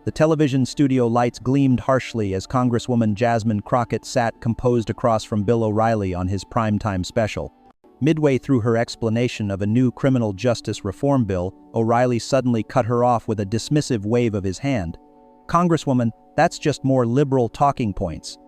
The television studio lights gleamed harshly as Congresswoman Jasmine Crockett sat composed across from Bill O'Reilly on his primetime special. Midway through her explanation of a new criminal justice reform bill, O'Reilly suddenly cut her off with a dismissive wave of his hand. "Congresswoman, that's just more liberal talking points.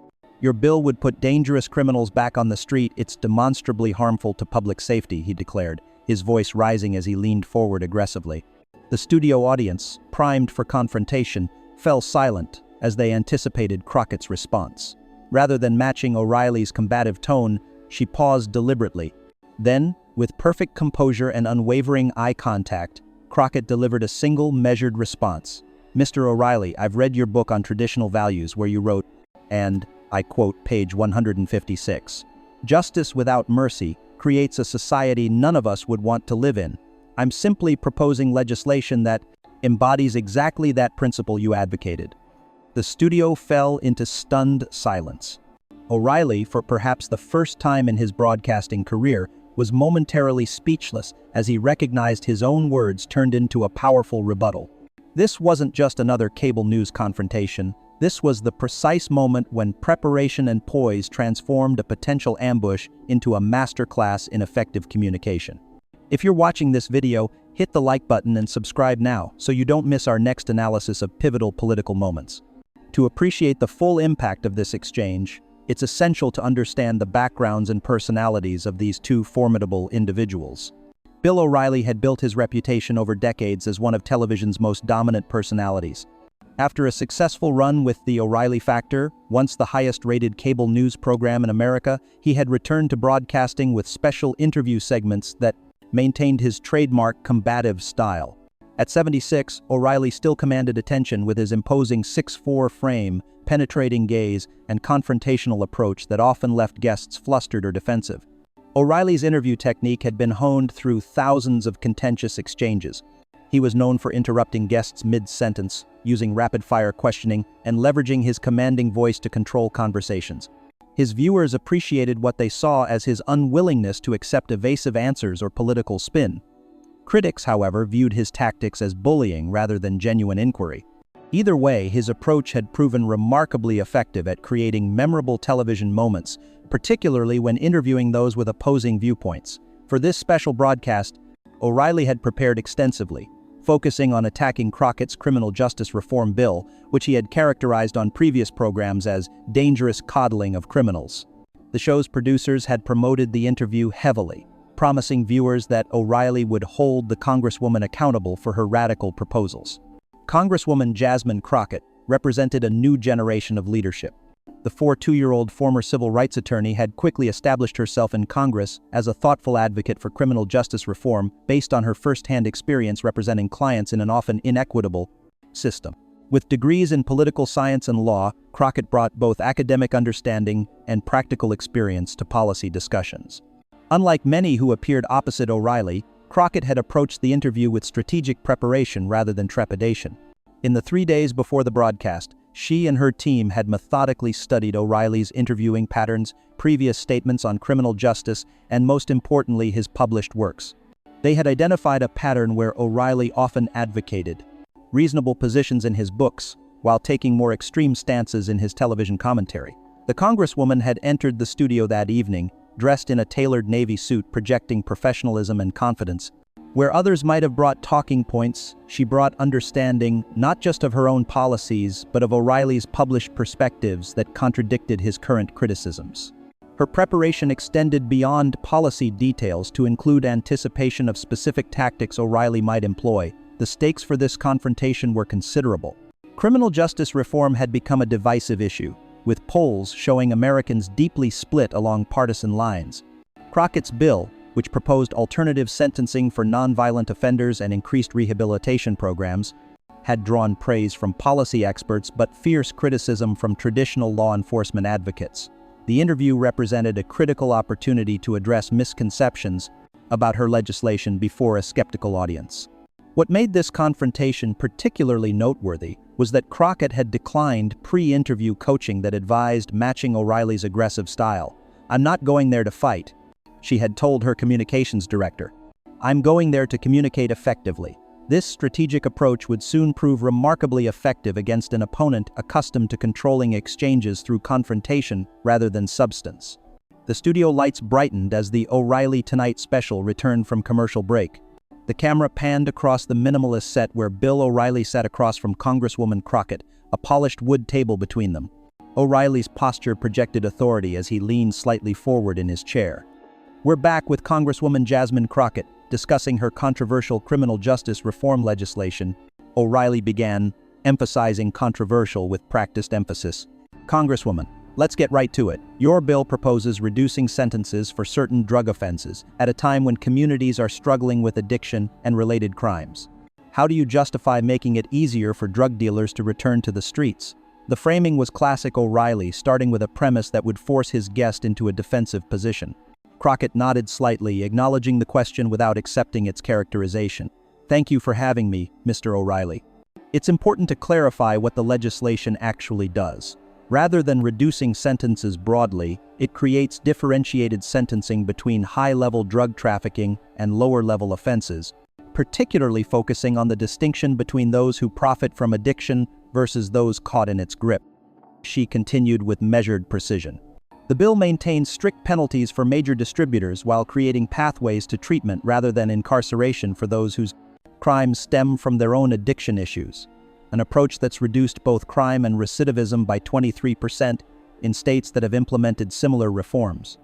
Your bill would put dangerous criminals back on the street. It's demonstrably harmful to public safety," he declared, his voice rising as he leaned forward aggressively. The studio audience, primed for confrontation, fell silent as they anticipated Crockett's response. Rather than matching O'Reilly's combative tone, she paused deliberately. Then, with perfect composure and unwavering eye contact, Crockett delivered a single, measured response. "Mr. O'Reilly, I've read your book on traditional values where you wrote," and I quote page 156, "Justice without mercy creates a society none of us would want to live in. I'm simply proposing legislation that embodies exactly that principle you advocated." The studio fell into stunned silence. O'Reilly, for perhaps the first time in his broadcasting career, was momentarily speechless as he recognized his own words turned into a powerful rebuttal. This wasn't just another cable news confrontation. This was the precise moment when preparation and poise transformed a potential ambush into a masterclass in effective communication. If you're watching this video, hit the like button and subscribe now so you don't miss our next analysis of pivotal political moments. To appreciate the full impact of this exchange, it's essential to understand the backgrounds and personalities of these two formidable individuals. Bill O'Reilly had built his reputation over decades as one of television's most dominant personalities. After a successful run with The O'Reilly Factor, once the highest-rated cable news program in America, he had returned to broadcasting with special interview segments that maintained his trademark combative style. At 76, O'Reilly still commanded attention with his imposing 6'4" frame, penetrating gaze, and confrontational approach that often left guests flustered or defensive. O'Reilly's interview technique had been honed through thousands of contentious exchanges. He was known for interrupting guests mid-sentence, using rapid-fire questioning, and leveraging his commanding voice to control conversations. His viewers appreciated what they saw as his unwillingness to accept evasive answers or political spin. Critics, however, viewed his tactics as bullying rather than genuine inquiry. Either way, his approach had proven remarkably effective at creating memorable television moments, particularly when interviewing those with opposing viewpoints. For this special broadcast, O'Reilly had prepared extensively, focusing on attacking Crockett's criminal justice reform bill, which he had characterized on previous programs as dangerous coddling of criminals. The show's producers had promoted the interview heavily, promising viewers that O'Reilly would hold the Congresswoman accountable for her radical proposals. Congresswoman Jasmine Crockett represented a new generation of leadership. The 42-year-old former civil rights attorney had quickly established herself in Congress as a thoughtful advocate for criminal justice reform based on her first-hand experience representing clients in an often inequitable system. With degrees in political science and law, Crockett brought both academic understanding and practical experience to policy discussions. Unlike many who appeared opposite O'Reilly, Crockett had approached the interview with strategic preparation rather than trepidation. In the 3 days before the broadcast, she and her team had methodically studied O'Reilly's interviewing patterns, previous statements on criminal justice, and most importantly, his published works. They had identified a pattern where O'Reilly often advocated reasonable positions in his books, while taking more extreme stances in his television commentary. The Congresswoman had entered the studio that evening, dressed in a tailored navy suit projecting professionalism and confidence. Where others might have brought talking points, she brought understanding not just of her own policies, but of O'Reilly's published perspectives that contradicted his current criticisms. Her preparation extended beyond policy details to include anticipation of specific tactics O'Reilly might employ. The stakes for this confrontation were considerable. Criminal justice reform had become a divisive issue, with polls showing Americans deeply split along partisan lines. Crockett's bill, which proposed alternative sentencing for nonviolent offenders and increased rehabilitation programs, had drawn praise from policy experts but fierce criticism from traditional law enforcement advocates. The interview represented a critical opportunity to address misconceptions about her legislation before a skeptical audience. What made this confrontation particularly noteworthy was that Crockett had declined pre-interview coaching that advised matching O'Reilly's aggressive style. "I'm not going there to fight," she had told her communications director. "I'm going there to communicate effectively." This strategic approach would soon prove remarkably effective against an opponent accustomed to controlling exchanges through confrontation rather than substance. The studio lights brightened as the O'Reilly Tonight special returned from commercial break. The camera panned across the minimalist set where Bill O'Reilly sat across from Congresswoman Crockett, a polished wood table between them. O'Reilly's posture projected authority as he leaned slightly forward in his chair. "We're back with Congresswoman Jasmine Crockett, discussing her controversial criminal justice reform legislation," O'Reilly began, emphasizing controversial with practiced emphasis. "Congresswoman, let's get right to it. Your bill proposes reducing sentences for certain drug offenses at a time when communities are struggling with addiction and related crimes. How do you justify making it easier for drug dealers to return to the streets?" The framing was classic O'Reilly, starting with a premise that would force his guest into a defensive position. Crockett nodded slightly, acknowledging the question without accepting its characterization. "Thank you for having me, Mr. O'Reilly. It's important to clarify what the legislation actually does. Rather than reducing sentences broadly, it creates differentiated sentencing between high-level drug trafficking and lower-level offenses, particularly focusing on the distinction between those who profit from addiction versus those caught in its grip." She continued with measured precision. "The bill maintains strict penalties for major distributors while creating pathways to treatment rather than incarceration for those whose crimes stem from their own addiction issues, an approach that's reduced both crime and recidivism by 23% in states that have implemented similar reforms."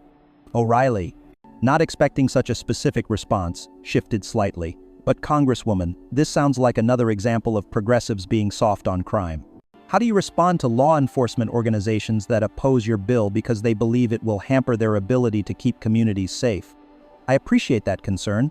O'Reilly, not expecting such a specific response, shifted slightly. "But Congresswoman, this sounds like another example of progressives being soft on crime. How do you respond to law enforcement organizations that oppose your bill because they believe it will hamper their ability to keep communities safe?" "I appreciate that concern,"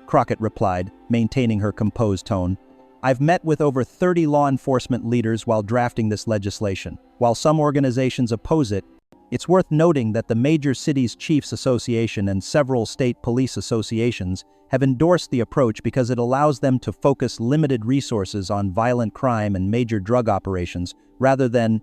Crockett replied, maintaining her composed tone. "I've met with over 30 law enforcement leaders while drafting this legislation. While some organizations oppose it, it's worth noting that the major cities chiefs association and several state police associations have endorsed the approach because it allows them to focus limited resources on violent crime and major drug operations rather than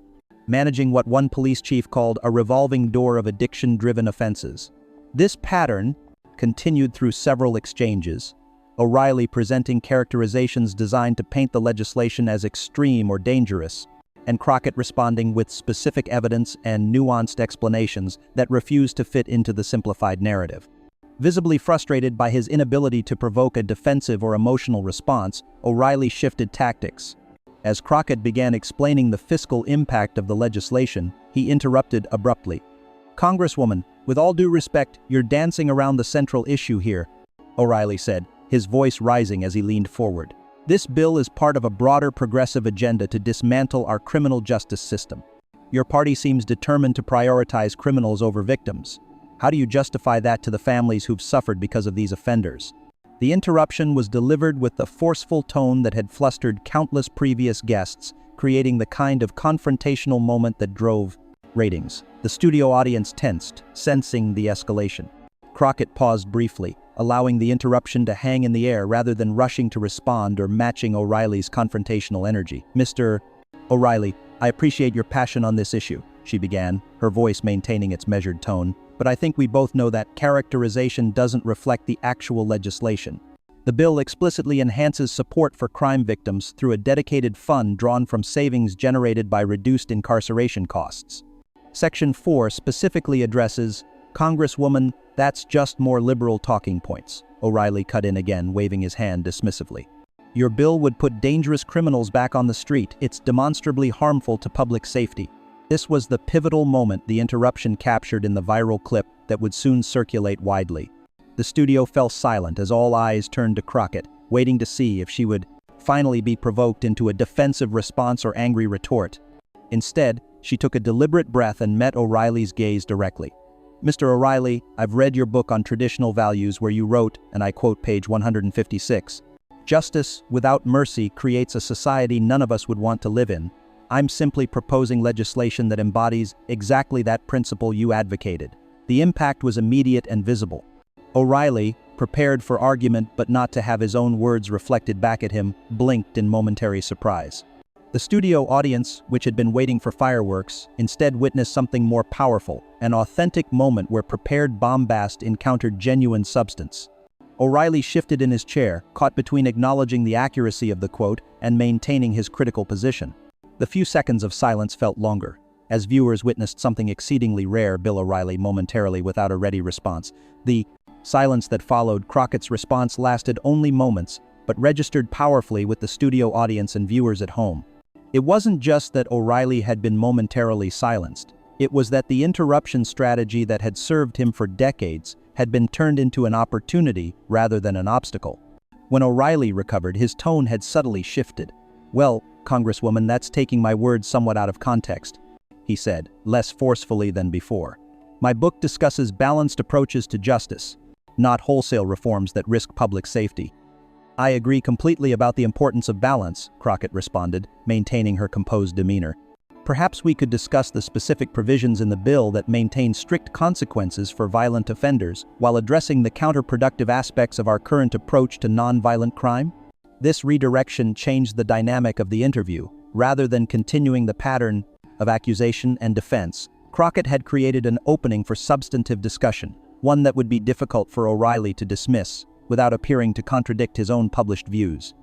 managing what one police chief called a revolving door of addiction-driven offenses. This pattern continued through several exchanges, O'Reilly presenting characterizations designed to paint the legislation as extreme or dangerous, and Crockett responding with specific evidence and nuanced explanations that refused to fit into the simplified narrative. Visibly frustrated by his inability to provoke a defensive or emotional response, O'Reilly shifted tactics. As Crockett began explaining the fiscal impact of the legislation, he interrupted abruptly. "Congresswoman, with all due respect, you're dancing around the central issue here," O'Reilly said, his voice rising as he leaned forward. "This bill is part of a broader progressive agenda to dismantle our criminal justice system. Your party seems determined to prioritize criminals over victims. How do you justify that to the families who've suffered because of these offenders?" The interruption was delivered with the forceful tone that had flustered countless previous guests, creating the kind of confrontational moment that drove ratings. The studio audience tensed, sensing the escalation. Crockett paused briefly, allowing the interruption to hang in the air rather than rushing to respond or matching O'Reilly's confrontational energy. "Mr. O'Reilly, I appreciate your passion on this issue," she began, her voice maintaining its measured tone. "But I think we both know that characterization doesn't reflect the actual legislation. The bill explicitly enhances support for crime victims through a dedicated fund drawn from savings generated by reduced incarceration costs. Section 4 specifically addresses, Congresswoman, that's just more liberal talking points," O'Reilly cut in again, waving his hand dismissively. "Your bill would put dangerous criminals back on the street. It's demonstrably harmful to public safety." This was the pivotal moment the interruption captured in the viral clip that would soon circulate widely. The studio fell silent as all eyes turned to Crockett, waiting to see if she would finally be provoked into a defensive response or angry retort. Instead, she took a deliberate breath and met O'Reilly's gaze directly. "Mr. O'Reilly, I've read your book on traditional values where you wrote, and I quote page 156, 'Justice without mercy creates a society none of us would want to live in.' I'm simply proposing legislation that embodies exactly that principle you advocated." The impact was immediate and visible. O'Reilly, prepared for argument but not to have his own words reflected back at him, blinked in momentary surprise. The studio audience, which had been waiting for fireworks, instead witnessed something more powerful, an authentic moment where prepared bombast encountered genuine substance. O'Reilly shifted in his chair, caught between acknowledging the accuracy of the quote and maintaining his critical position. The few seconds of silence felt longer. As viewers witnessed something exceedingly rare, Bill O'Reilly momentarily without a ready response. The silence that followed Crockett's response lasted only moments, but registered powerfully with the studio audience and viewers at home. It wasn't just that O'Reilly had been momentarily silenced. It was that the interruption strategy that had served him for decades had been turned into an opportunity rather than an obstacle. When O'Reilly recovered, his tone had subtly shifted. "Well, Congresswoman, that's taking my words somewhat out of context," he said, less forcefully than before. "My book discusses balanced approaches to justice, not wholesale reforms that risk public safety." "I agree completely about the importance of balance," Crockett responded, maintaining her composed demeanor. "Perhaps we could discuss the specific provisions in the bill that maintain strict consequences for violent offenders while addressing the counterproductive aspects of our current approach to nonviolent crime." This redirection changed the dynamic of the interview. Rather than continuing the pattern of accusation and defense, Crockett had created an opening for substantive discussion, one that would be difficult for O'Reilly to dismiss without appearing to contradict his own published views.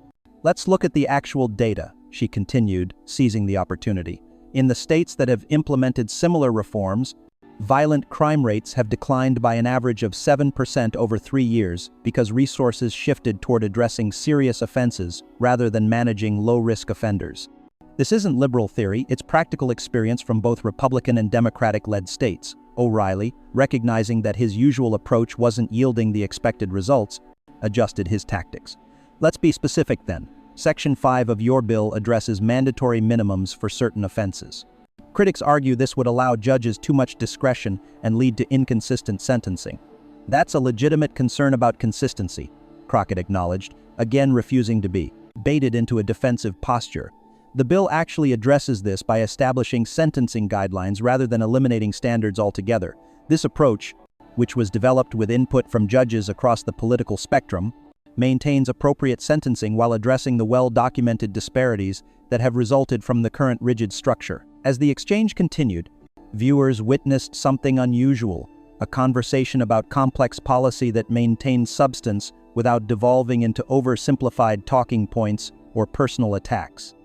"Let's look at the actual data," she continued, seizing the opportunity. "In the states that have implemented similar reforms, violent crime rates have declined by an average of 7% over 3 years because resources shifted toward addressing serious offenses rather than managing low-risk offenders. This isn't liberal theory, it's practical experience from both Republican and Democratic-led states." O'Reilly, recognizing that his usual approach wasn't yielding the expected results, adjusted his tactics. "Let's be specific then. Section 5 of your bill addresses mandatory minimums for certain offenses. Critics argue this would allow judges too much discretion and lead to inconsistent sentencing. That's a legitimate concern about consistency," Crockett acknowledged, again refusing to be baited into a defensive posture. "The bill actually addresses this by establishing sentencing guidelines rather than eliminating standards altogether. This approach, which was developed with input from judges across the political spectrum, maintains appropriate sentencing while addressing the well-documented disparities that have resulted from the current rigid structure." As the exchange continued, viewers witnessed something unusual, a conversation about complex policy that maintained substance without devolving into oversimplified talking points or personal attacks.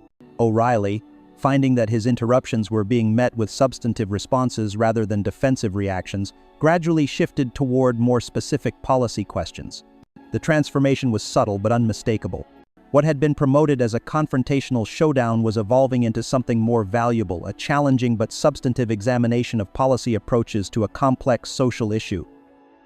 O'Reilly, finding that his interruptions were being met with substantive responses rather than defensive reactions, gradually shifted toward more specific policy questions. The transformation was subtle but unmistakable. What had been promoted as a confrontational showdown was evolving into something more valuable, a challenging but substantive examination of policy approaches to a complex social issue.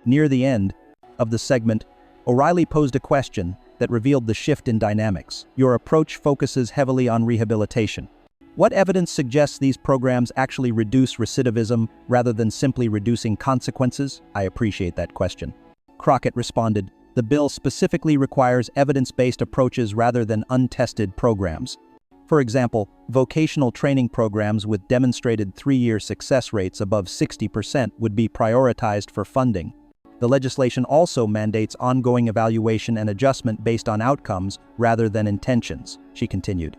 Near the end of the segment, O'Reilly posed a question that revealed the shift in dynamics. "Your approach focuses heavily on rehabilitation. What evidence suggests these programs actually reduce recidivism rather than simply reducing consequences?" "I appreciate that question," Crockett responded. "The bill specifically requires evidence-based approaches rather than untested programs. For example, vocational training programs with demonstrated 3-year success rates above 60% would be prioritized for funding. The legislation also mandates ongoing evaluation and adjustment based on outcomes rather than intentions," she continued.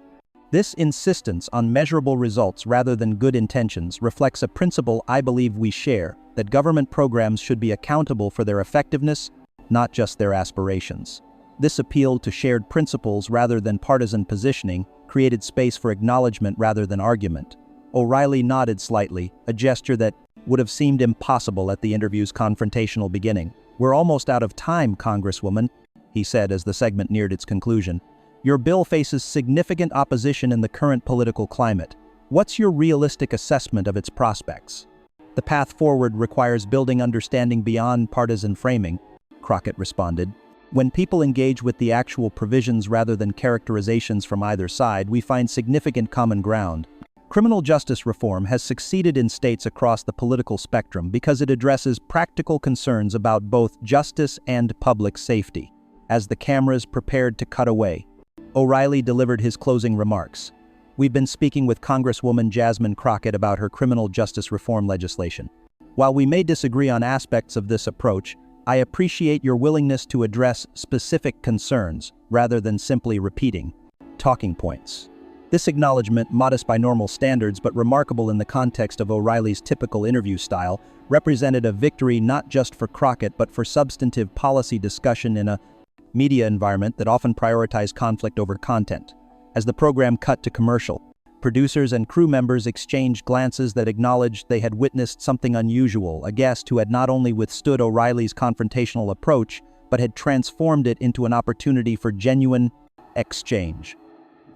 "This insistence on measurable results rather than good intentions reflects a principle I believe we share, that government programs should be accountable for their effectiveness, not just their aspirations." This appeal to shared principles rather than partisan positioning created space for acknowledgement rather than argument. O'Reilly nodded slightly, a gesture that would have seemed impossible at the interview's confrontational beginning. "We're almost out of time, Congresswoman," he said as the segment neared its conclusion. "Your bill faces significant opposition in the current political climate. What's your realistic assessment of its prospects?" "The path forward requires building understanding beyond partisan framing," Crockett responded. "When people engage with the actual provisions rather than characterizations from either side, we find significant common ground. Criminal justice reform has succeeded in states across the political spectrum because it addresses practical concerns about both justice and public safety." As the cameras prepared to cut away, O'Reilly delivered his closing remarks. "We've been speaking with Congresswoman Jasmine Crockett about her criminal justice reform legislation. While we may disagree on aspects of this approach, I appreciate your willingness to address specific concerns rather than simply repeating talking points." This acknowledgement, modest by normal standards but remarkable in the context of O'Reilly's typical interview style, represented a victory not just for Crockett but for substantive policy discussion in a media environment that often prioritized conflict over content. As the program cut to commercial, producers and crew members exchanged glances that acknowledged they had witnessed something unusual, a guest who had not only withstood O'Reilly's confrontational approach, but had transformed it into an opportunity for genuine exchange.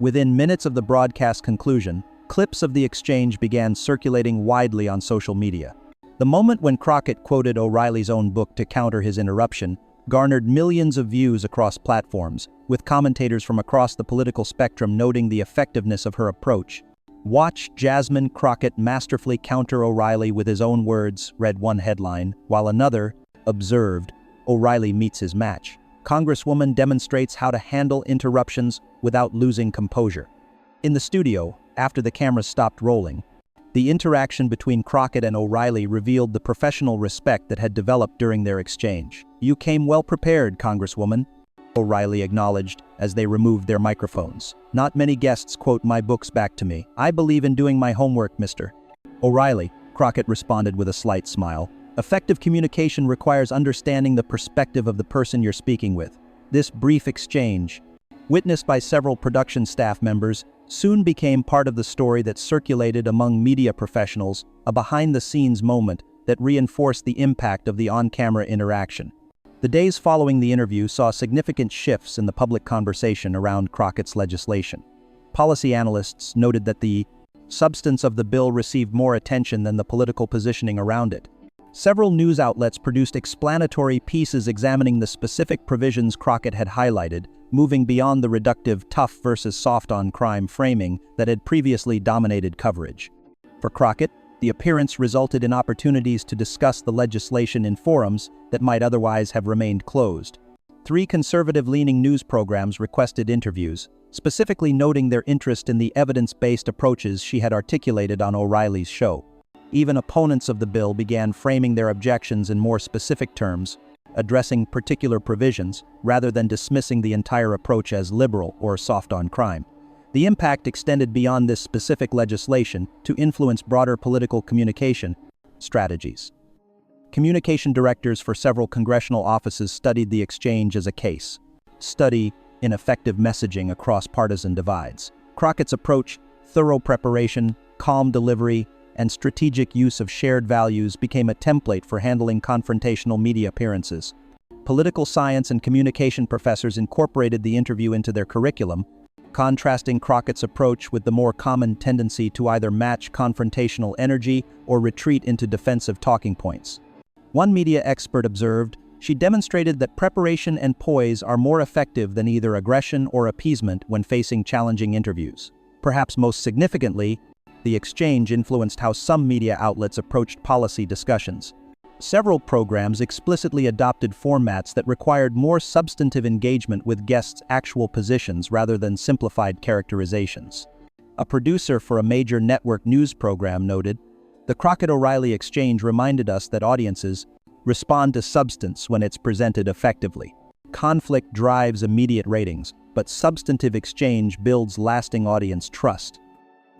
Within minutes of the broadcast conclusion, clips of the exchange began circulating widely on social media. The moment when Crockett quoted O'Reilly's own book to counter his interruption garnered millions of views across platforms, with commentators from across the political spectrum noting the effectiveness of her approach. "Watch Jasmine Crockett masterfully counter O'Reilly with his own words," read one headline, while another observed, "O'Reilly meets his match. Congresswoman demonstrates how to handle interruptions without losing composure." In the studio, after the cameras stopped rolling, the interaction between Crockett and O'Reilly revealed the professional respect that had developed during their exchange. "You came well prepared, Congresswoman," O'Reilly acknowledged as they removed their microphones. "Not many guests quote my books back to me. I believe in doing my homework, Mr. O'Reilly," Crockett responded with a slight smile. "Effective communication requires understanding the perspective of the person you're speaking with." This brief exchange, witnessed by several production staff members, soon became part of the story that circulated among media professionals, a behind-the-scenes moment that reinforced the impact of the on-camera interaction. The days following the interview saw significant shifts in the public conversation around Crockett's legislation. Policy analysts noted that the substance of the bill received more attention than the political positioning around it. Several news outlets produced explanatory pieces examining the specific provisions Crockett had highlighted, moving beyond the reductive tough versus soft on crime framing that had previously dominated coverage. For Crockett, the appearance resulted in opportunities to discuss the legislation in forums that might otherwise have remained closed. 3 conservative-leaning news programs requested interviews, specifically noting their interest in the evidence-based approaches she had articulated on O'Reilly's show. Even opponents of the bill began framing their objections in more specific terms, addressing particular provisions rather than dismissing the entire approach as liberal or soft on crime. The impact extended beyond this specific legislation to influence broader political communication strategies. Communication directors for several congressional offices studied the exchange as a case study in effective messaging across partisan divides. Crockett's approach, thorough preparation, calm delivery, and strategic use of shared values became a template for handling confrontational media appearances. Political science and communication professors incorporated the interview into their curriculum, contrasting Crockett's approach with the more common tendency to either match confrontational energy or retreat into defensive talking points. One media expert observed, "She demonstrated that preparation and poise are more effective than either aggression or appeasement when facing challenging interviews." Perhaps most significantly, the exchange influenced how some media outlets approached policy discussions. Several programs explicitly adopted formats that required more substantive engagement with guests' actual positions rather than simplified characterizations. A producer for a major network news program noted, "The Crockett-O'Reilly exchange reminded us that audiences respond to substance when it's presented effectively. Conflict drives immediate ratings, but substantive exchange builds lasting audience trust."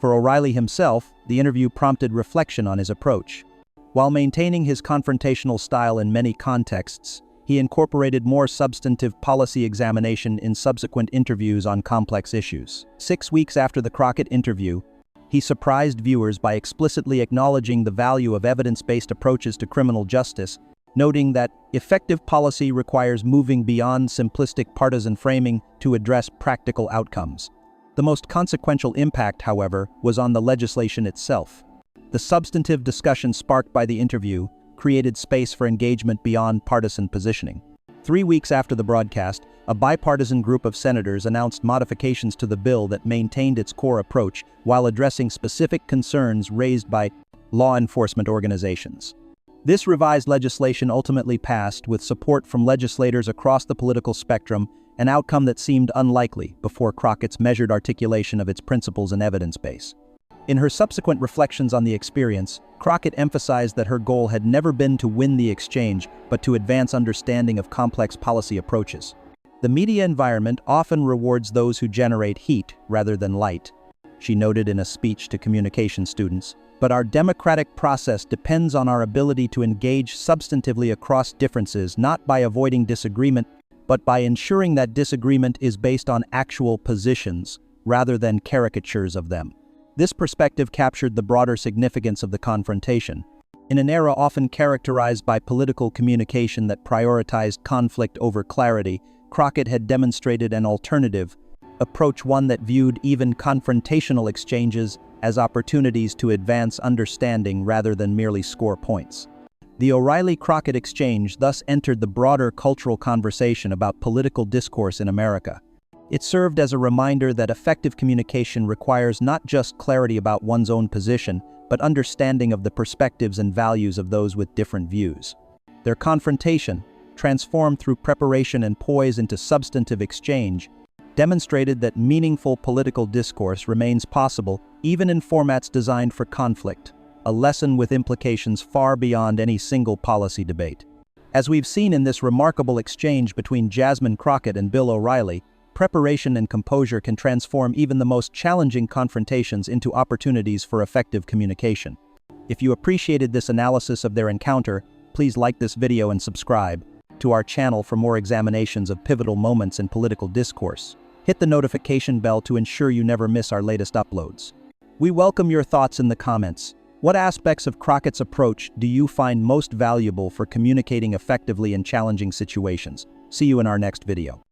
For O'Reilly himself, the interview prompted reflection on his approach. While maintaining his confrontational style in many contexts, he incorporated more substantive policy examination in subsequent interviews on complex issues. 6 weeks after the Crockett interview, he surprised viewers by explicitly acknowledging the value of evidence-based approaches to criminal justice, noting that effective policy requires moving beyond simplistic partisan framing to address practical outcomes. The most consequential impact, however, was on the legislation itself. The substantive discussion sparked by the interview created space for engagement beyond partisan positioning. 3 weeks after the broadcast, a bipartisan group of senators announced modifications to the bill that maintained its core approach while addressing specific concerns raised by law enforcement organizations. This revised legislation ultimately passed with support from legislators across the political spectrum, an outcome that seemed unlikely before Crockett's measured articulation of its principles and evidence base. In her subsequent reflections on the experience, Crockett emphasized that her goal had never been to win the exchange, but to advance understanding of complex policy approaches. The media environment often rewards those who generate heat rather than light. she noted in a speech to communication students. But our democratic process depends on our ability to engage substantively across differences, not by avoiding disagreement, but by ensuring that disagreement is based on actual positions, rather than caricatures of them. This perspective captured the broader significance of the confrontation. In an era often characterized by political communication that prioritized conflict over clarity, Crockett had demonstrated an alternative approach, one that viewed even confrontational exchanges as opportunities to advance understanding rather than merely score points. The O'Reilly-Crockett exchange thus entered the broader cultural conversation about political discourse in America. It served as a reminder that effective communication requires not just clarity about one's own position, but understanding of the perspectives and values of those with different views. Their confrontation, transformed through preparation and poise into substantive exchange, demonstrated that meaningful political discourse remains possible even in formats designed for conflict, a lesson with implications far beyond any single policy debate. As we've seen in this remarkable exchange between Jasmine Crockett and Bill O'Reilly, preparation and composure can transform even the most challenging confrontations into opportunities for effective communication. If you appreciated this analysis of their encounter, please like this video and subscribe to our channel for more examinations of pivotal moments in political discourse. Hit the notification bell to ensure you never miss our latest uploads. We welcome your thoughts in the comments. What aspects of Crockett's approach do you find most valuable for communicating effectively in challenging situations? See you in our next video.